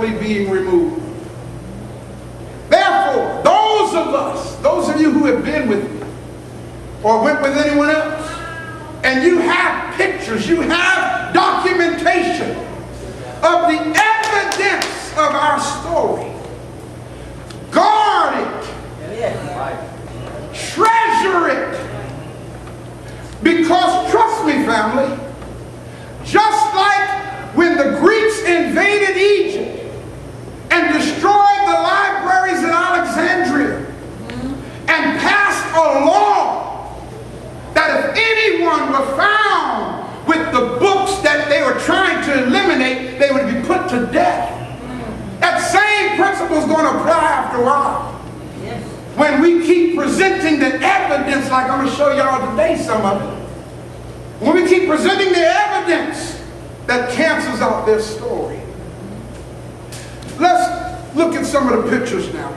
rapidly being removed. Therefore, those of us, those of you who have been with me, or went with anyone else, and you have pictures, you have documentation of the evidence of our story, guard it, treasure it, because trust me, family, just like when the Greeks invaded Egypt and destroyed the libraries in Alexandria and passed a law that if anyone were found with the books that they were trying to eliminate, they would be put to death. That same principle is going to apply after a while. When we keep presenting the evidence, like I'm going to show y'all today some of it. When we keep presenting the evidence that cancels out their story. Let's look at some of the pictures now.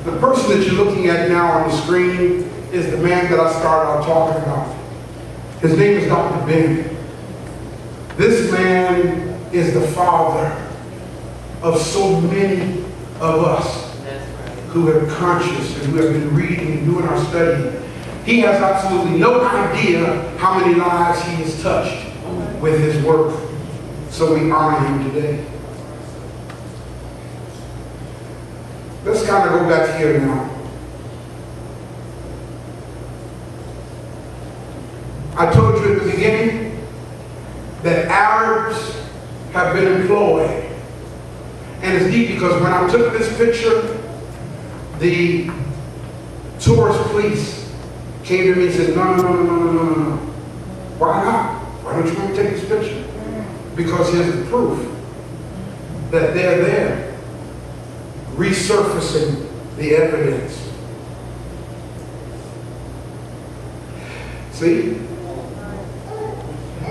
The person that you're looking at now on the screen is the man that I started out talking about. His name is Dr. Ben. This man is the father of so many of us who are conscious and who have been reading and doing our study. He has absolutely no idea how many lives he has touched with his work. So we honor him today. Let's kind of go back here now. I told you at the beginning that Arabs have been employed. And it's deep because when I took this picture, the tourist police came to me and said, no. Why not? Why don't you want to take this picture? Because here's the proof that they're there, resurfacing the evidence. See?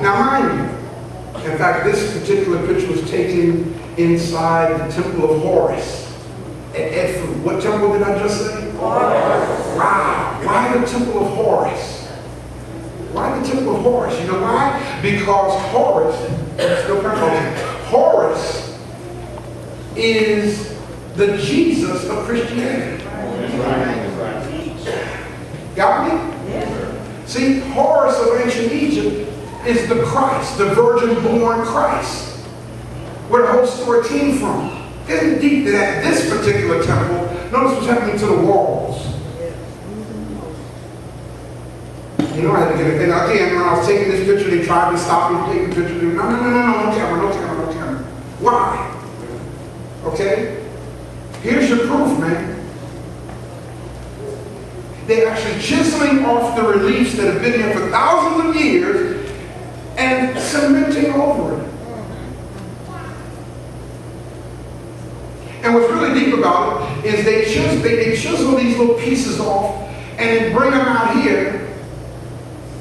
Now mind you, in fact, this particular picture was taken inside the Temple of Horus at Edfu. What temple did I just say? Horus. Wow. Why the Temple of Horus? Why the Temple of Horus? You know why? Because Horus is the Jesus of Christianity. Got me? Yes. See, Horus of ancient Egypt is the Christ, the virgin-born Christ, where the whole story came from. Getting deep to that, this particular temple, notice what's happening to the walls. You know, I had to get it. And again, when I was taking this picture, they tried to stop me from taking the picture. No camera. Why? Okay? Here's your proof, man. They're actually chiseling off the reliefs that have been here for thousands of years and cementing over it. And what's really deep about it is they chisel these little pieces off and then bring them out here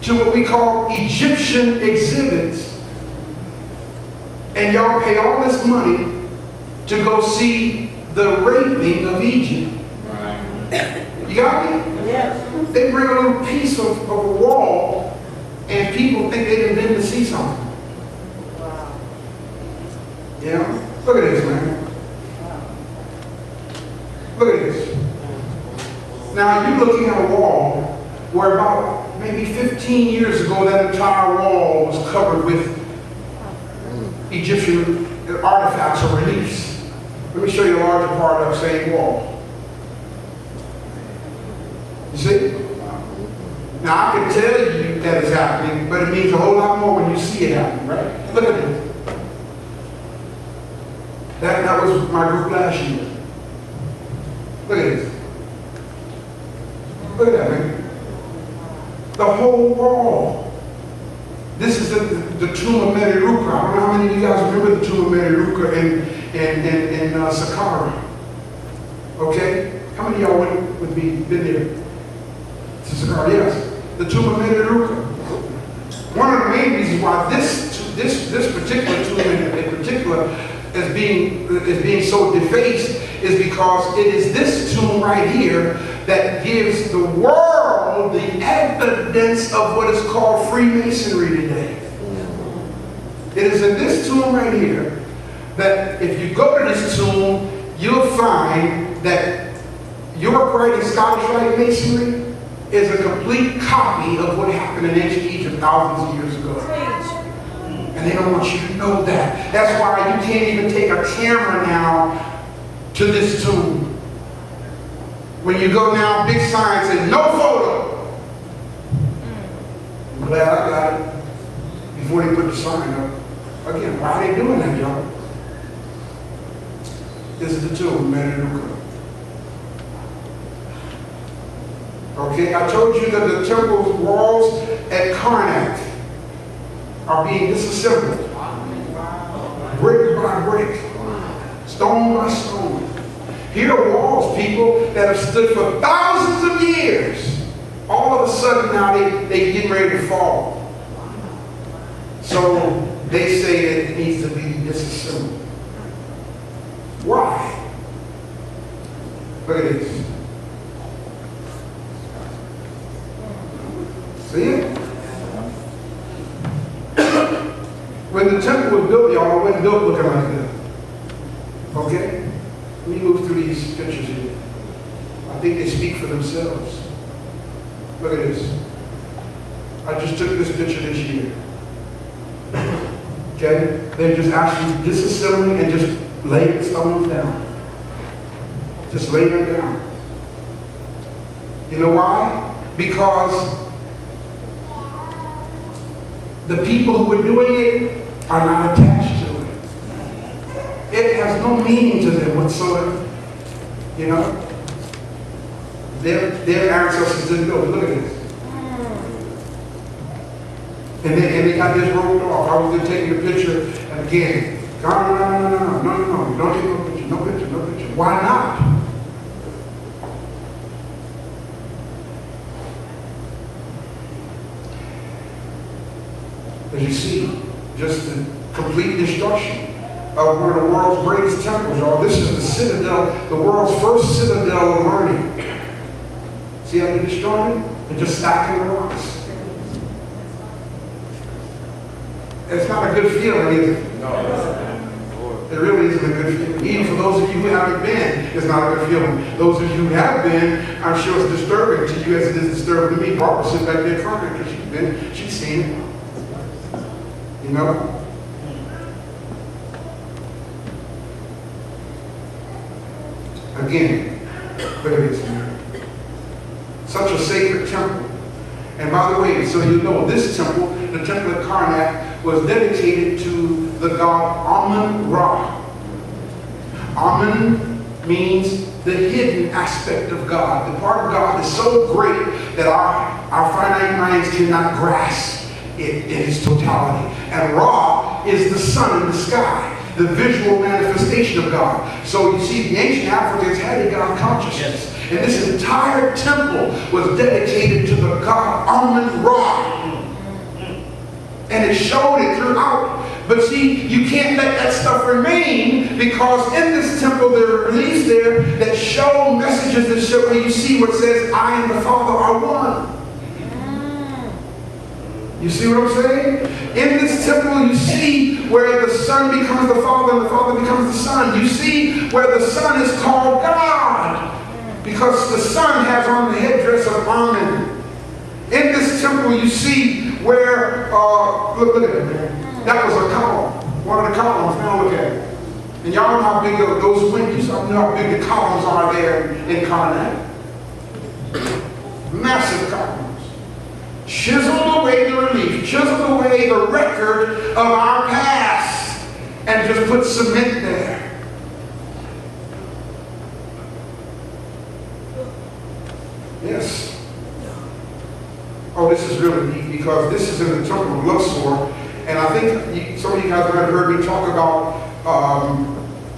to what we call Egyptian exhibits. And y'all pay all this money to go see the raping of Egypt. You got me? Yes. They bring a little piece of a wall and people think they done been to see something. Wow. Yeah? Look at this, man. Look at this. Now you're looking at a wall where about maybe 15 years ago that entire wall was covered with Egyptian artifacts or reliefs. Let me show you a larger part of that same wall. You see? Now I can tell you that it's happening, but it means a whole lot more when you see it happening, right? Look at it. That was my group last year. Look at this. Look at that, man. The whole wall. This is the tomb of Meteruka. I don't know how many of you guys remember the tomb of Meteruka in Saqqara. Okay? How many of y'all would be been there to Saqqara? Yes. The tomb of Meteruka. One of the main reasons why this particular tomb in particular is being so defaced is because it is this tomb right here that gives the world the evidence of what is called Freemasonry today. It is in this tomb right here that if you go to this tomb, you'll find that York Rite and Scottish Rite Masonry is a complete copy of what happened in ancient Egypt thousands of years ago. And they don't want you to know that. That's why you can't even take a camera now to this tomb. When you go now, big sign says, no photo. I'm glad I got it before they put the sign up. Again, why are they doing that, y'all? This is the tomb, Menenuka. Okay, I told you that the temple's walls at Karnak are being disassembled. Brick by brick. Stone by stone. Here are walls, people, that have stood for thousands of years. All of a sudden now they getting ready to fall. So they say that it needs to be disassembled. Why? Look at this. See it? When the temple was built, y'all, it wasn't built looking like that. Okay? Let me move through these pictures here. I think they speak for themselves. Look at this. I just took this picture this year. Okay? They're just actually disassembling and just laying the stones down. Just laying them down. You know why? Because the people who are doing it are not attached to it. It has no meaning to them whatsoever. You know? Their ancestors didn't know. Look at this. And they got this rolled off. I was there taking the picture, and again, no, don't take no picture, no picture, no picture. Why not? As you see, just the complete destruction of one of the world's greatest temples, y'all. This is the citadel, the world's first citadel of learning. See how they destroyed it? They're just stacking the rocks. It's not a good feeling, is it? No. It really isn't a good feeling. Even for those of you who haven't been, it's not a good feeling. Those of you who have been, I'm sure it's disturbing to you as it is disturbing to me. Barbara sitting back there crying because she's been, she's seen it. You know? Again, look at this, man. Such a sacred temple. And by the way, so you know, this temple, the temple of Karnak, was dedicated to the god Amun-Ra. Amun means the hidden aspect of God. The part of God is so great that our finite minds cannot grasp it in its totality. And Ra is the sun in the sky, the visual manifestation of God. So you see, the ancient Africans had a God consciousness. And this entire temple was dedicated to the god Amun-Ra. And it showed it throughout. But see, you can't let that stuff remain, because in this temple there are reliefs there that show messages that show, you see what says, I and the Father are one. You see what I'm saying? In this temple you see where the Son becomes the Father and the Father becomes the Son. You see where the Son is called God, because the Son has on the headdress of Amun. In this temple you see where, look at it, man. That was a column. One of the columns, now look at it. And y'all know how big those windows, y'all know how big the columns are there in Karnak. Massive columns. Chiseled away the relief, chiseled away the record of our past, and just put cement there. Yes. Oh, this is really neat, because this is in the temple of Luxor, and I think some of you guys might have heard me talk about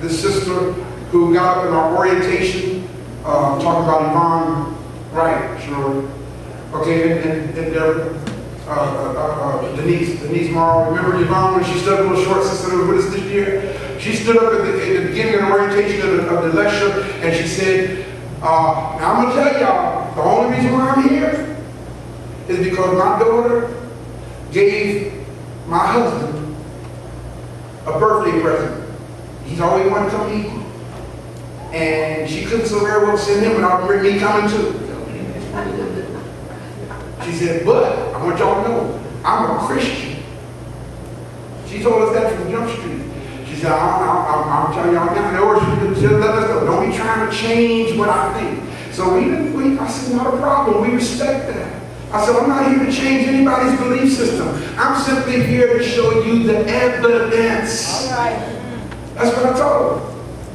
this sister who got up in our orientation, talking about Yvonne Wright, sure. Okay, and Denise Morrow. Remember Yvonne when she stood, a little short sister that was with us this year? She stood up at the beginning of the orientation of the lecture, and she said, now I'm going to tell y'all, the only reason why I'm here is because my daughter gave my husband a birthday present. He's always wanted to come eat. And she couldn't so very well send him without me coming too. She said, but I want y'all to know, I'm a Christian. She told us that from Jump Street. She said, I'm telling y'all now, just let us know. Don't be trying to change what I think. So I said, not a problem. We respect that. I said, I'm not here to change anybody's belief system. I'm simply here to show you the evidence. All right. That's what I told her.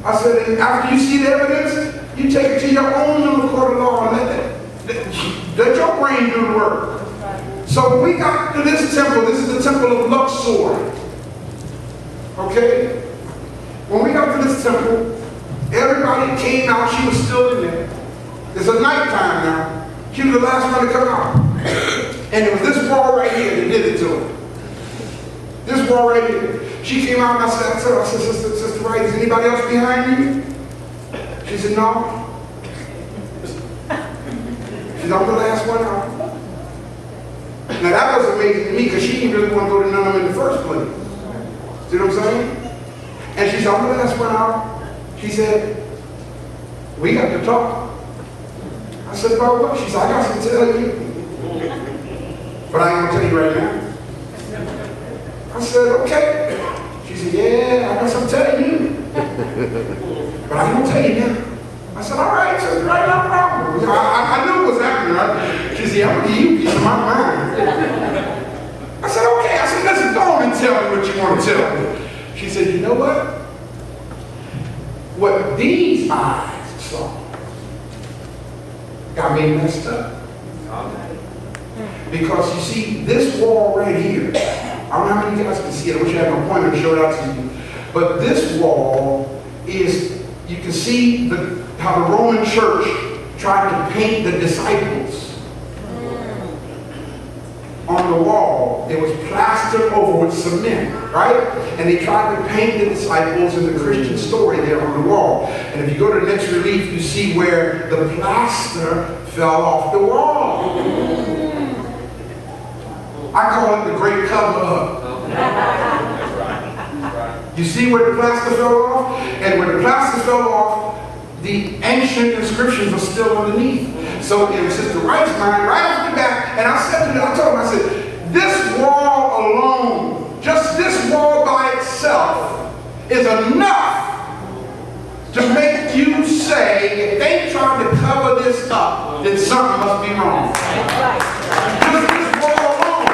I said, and after you see the evidence, you take it to your own little court of law and let your brain do the work. So when we got to this temple, this is the temple of Luxor. Okay? When we got to this temple, everybody came out. She was still in there. It's a nighttime now. She was the last one to come out. And it was this wall right here that did it to her. This wall right here. She came out and I said, Sister Wright, is anybody else behind you? She said, no. She said, I'm the last one out. Now that was amazing to me because she didn't really want to go to none of them in the first place. See what I'm saying? And she said, I'm the last one out. She said, we got to talk. I said, about what? She said, I got something to tell you. But I ain't going to tell you right now. I said, okay. She said, yeah, I got something to tell you. But I ain't going to tell you now. I said, all right, so right, no problem. I knew what was happening, right? She said, I'm going to give you a piece of my mind. I said, okay. I said, listen, go on and tell me what you want to tell me. She said, you know what? What these eyes saw got me messed up. Because you see, this wall right here, I don't know how many of you guys can see it. I wish I had my pointer to show it out to you. But this wall is, you can see how the Roman church tried to paint the disciples. On the wall, it was plastered over with cement, right? And they tried to paint the disciples in the Christian story there on the wall. And if you go to the next relief, you see where the plaster fell off the wall. I call it the great cover up. You see where the plaster fell off? And where the plaster fell off, the ancient inscriptions are still underneath. So in Sister Wright's mind, right off the bat, and I said to her, I told her, I said, this wall alone, just this wall by itself, is enough to make you say, if they tried to cover this up, then something must be wrong. Just this wall alone.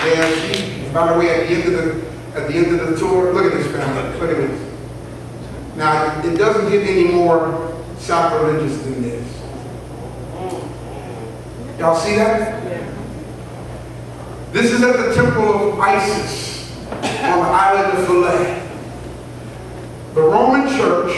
Yeah, she, by the way, at the end of the tour, look at this family, look at this. Now, it doesn't get any more sacrilegious than this. Y'all see that? Yeah. This is at the temple of Isis on the island of Philae. The Roman church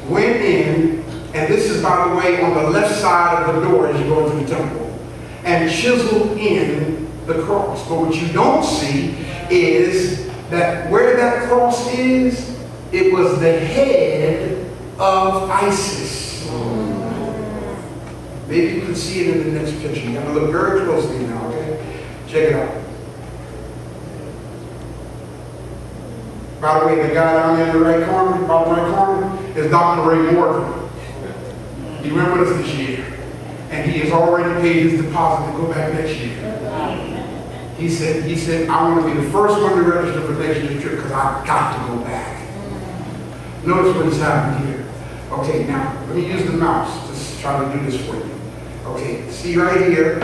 went in, and this is, by the way, on the left side of the door as you go into the temple, and chiseled in the cross. But what you don't see is that where that cross is, it was the head of Isis. Maybe you can see it in the next picture. You got to look very closely now, okay? Check it out. By the way, the guy down there in the right corner, bottom right corner, is Dr. Ray Morgan. He went with us this year. And he has already paid his deposit to go back next year. He said, I want to be the first one to register for next year's trip because I've got to go back. Notice what has happened here. Okay, now, let me use the mouse to try to do this for you. Okay, see right here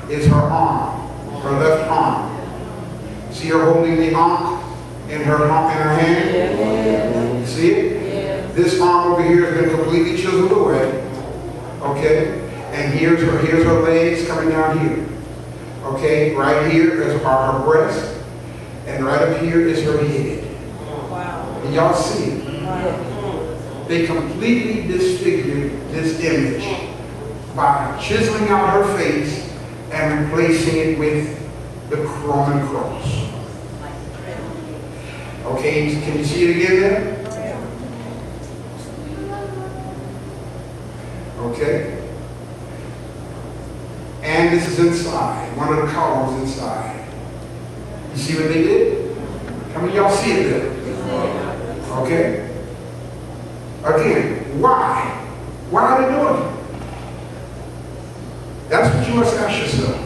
is her arm, her left arm. See her holding the ankh in her hand? Yeah. See it? Yeah. This arm over here has been completely chiseled away. Okay? And here's her legs coming down here. Okay, right here are her breasts, and right up here is her head. Wow. And y'all see it? Wow. They completely disfigured this image by chiseling out her face and replacing it with the Roman cross. Okay, can you see it again there? Okay. And this is inside, one of the columns inside. You see what they did? How many of y'all see it there? Okay? Again, why? Why are they doing it? That's what you must ask yourself.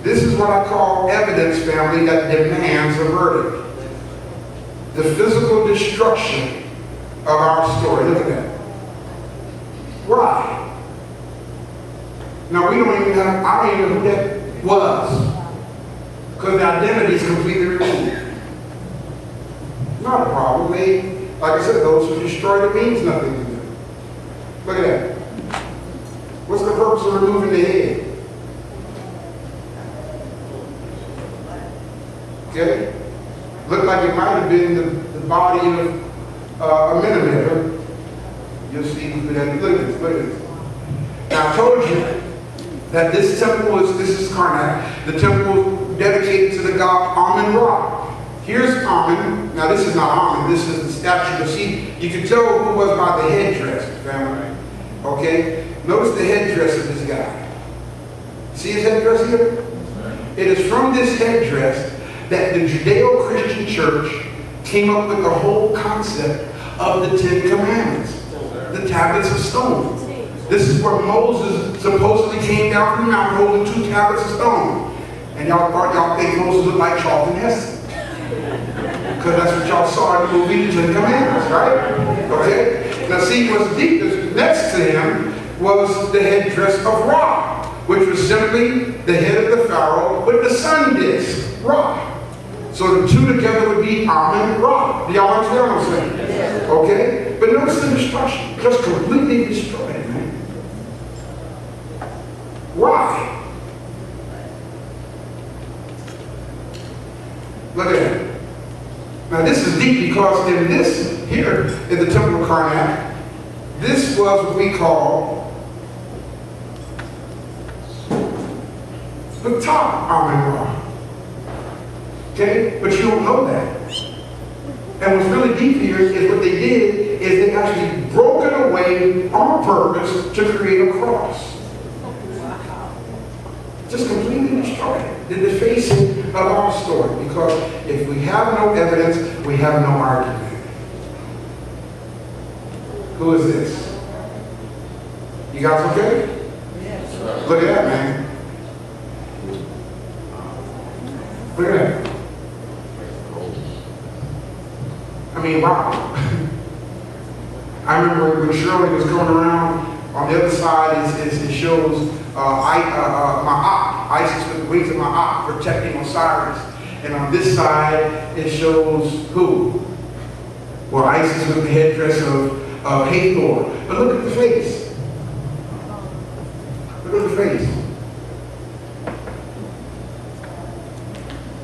This is what I call evidence, family, that demands a verdict. The physical destruction of our story. Look at that. Why? Now, I don't even know who that was, because the identity is completely removed. Not a problem. Like I said, those who destroy it means nothing to them. Look at that. What's the purpose of removing the head? Okay? Looked like it might have been the body of a Mennonite. You'll see. Look at this. Look at this. Now, I told you that this is Karnak. The temple was dedicated to the god Amun-Ra. Here's Amun. Now, this is not Amun. This is the statue. See, you can tell who was by the headdress, family. Okay? Notice the headdress of this guy. See his headdress here? It is from this headdress that the Judeo-Christian church came up with the whole concept of the Ten Commandments, the tablets of stone. This is where Moses supposedly came down from the mountain holding 2 tablets of stone. And y'all think Moses looked like Charlton Heston. Because that's what y'all saw in the movie The Ten Commandments, right? Okay? Now see, what's deep is next to him was the headdress of Ra, which was simply the head of the pharaoh with the sun disk, Ra. So the two together would be Amun-Ra. Do y'all understand what I'm saying? Yes. Okay? But notice the destruction. Just completely destroyed, man. Why? Look at it. Now this is deep because in this, here in the Temple of Karnak, this was what we call the top Amun-Ra. Okay? But you don't know that. And what's really deep here is what they did is they actually broke it away on purpose to create a cross. Just completely destroyed it. The defacing of our story. Because if we have no evidence, we have no argument. Who is this? You guys okay? Yes. Look at that, man. Look at that. I mean, wow. I remember when Shirley was coming around, on the other side it shows Isis with the wings of Ma'at protecting Osiris. And on this side it shows who? Well, Isis with the headdress of Hathor. But look at the face. Look at the face.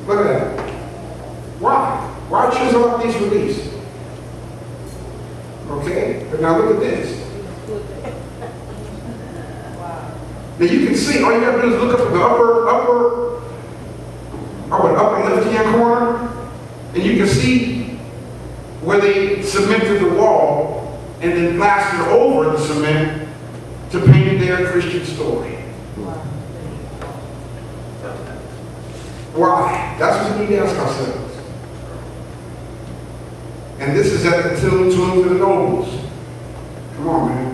Look at that. Why? Why choose all these release? Okay? But now look at this. Now you can see, all you have to do is look up at the upper left-hand corner, and you can see where they cemented the wall and then plastered over the cement to paint their Christian story. Why? That's what we need to ask ourselves. And this is at the tombs of the nobles. Come on, man.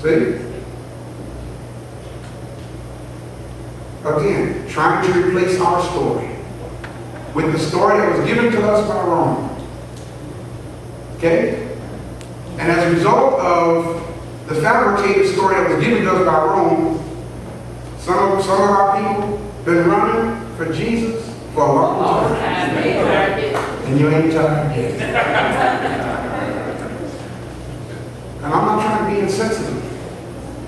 See? Again, trying to replace our story with the story that was given to us by Rome. Okay? And as a result of the fabricated story that was given to us by Rome, some of our people been running for Jesus for a long time. And you ain't tired yet. And I'm not trying to be insensitive.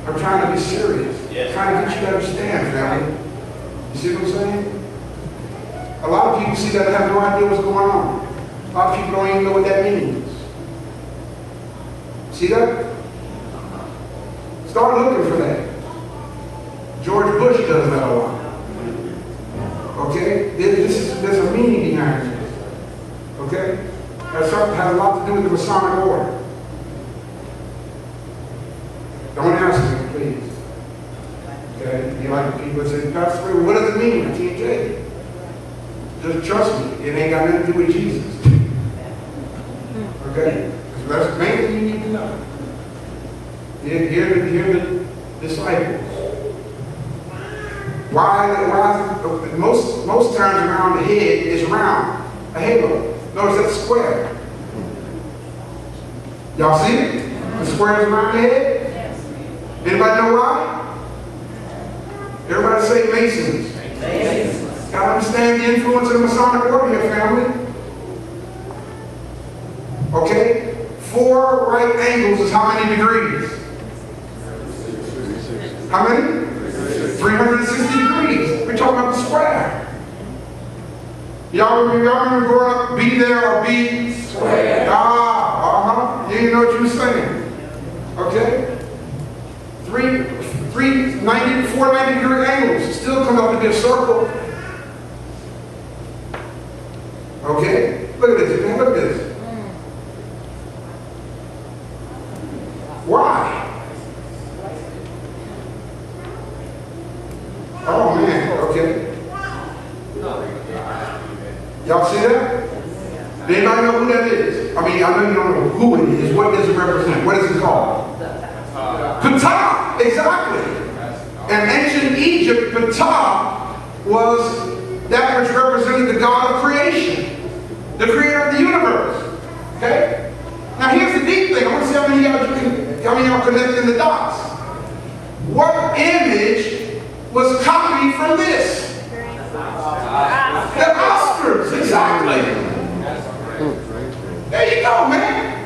I'm trying to be serious. Yes. Trying to get you to understand, family. You see what I'm saying? A lot of people see that and have no idea what's going on. A lot of people don't even know what that means. See that? Start looking for that. George Bush does that a lot. Okay? There's a meaning behind this. Okay? Has a lot to do with the Masonic order. Don't ask me, please. Okay? You like people that say, Pastor, what does it mean? I can't tell you. Just trust me, it ain't got nothing to do with Jesus. Okay? That's the main thing you need to know. Here are the disciples. Why most times around the head is round, a halo. Notice that's square. Y'all see it? The square is around the head? Anybody know why? Everybody say Masons. Gotta understand the influence of the Masonic order here, family. Okay? 4 right angles is how many degrees? How many? 360 degrees. We're talking about the square. Y'all remember growing up, be there or be square? You didn't know what you were saying. Okay? 490 degree angles. Still come up to be a circle. Okay? Look at this, man. Look at this. Why? Oh, man. Okay. Y'all see that? Anybody know who that is? I mean, I know you don't know who it is. What does it represent? What is it called? Ptah. Exactly. In ancient Egypt, Ptah was that which represented the God of creation, the creator of the universe. Okay? Now here's the deep thing. I want to see how many of y'all connecting the dots. What image was copied from this? The Oscars. Exactly. There you go, man.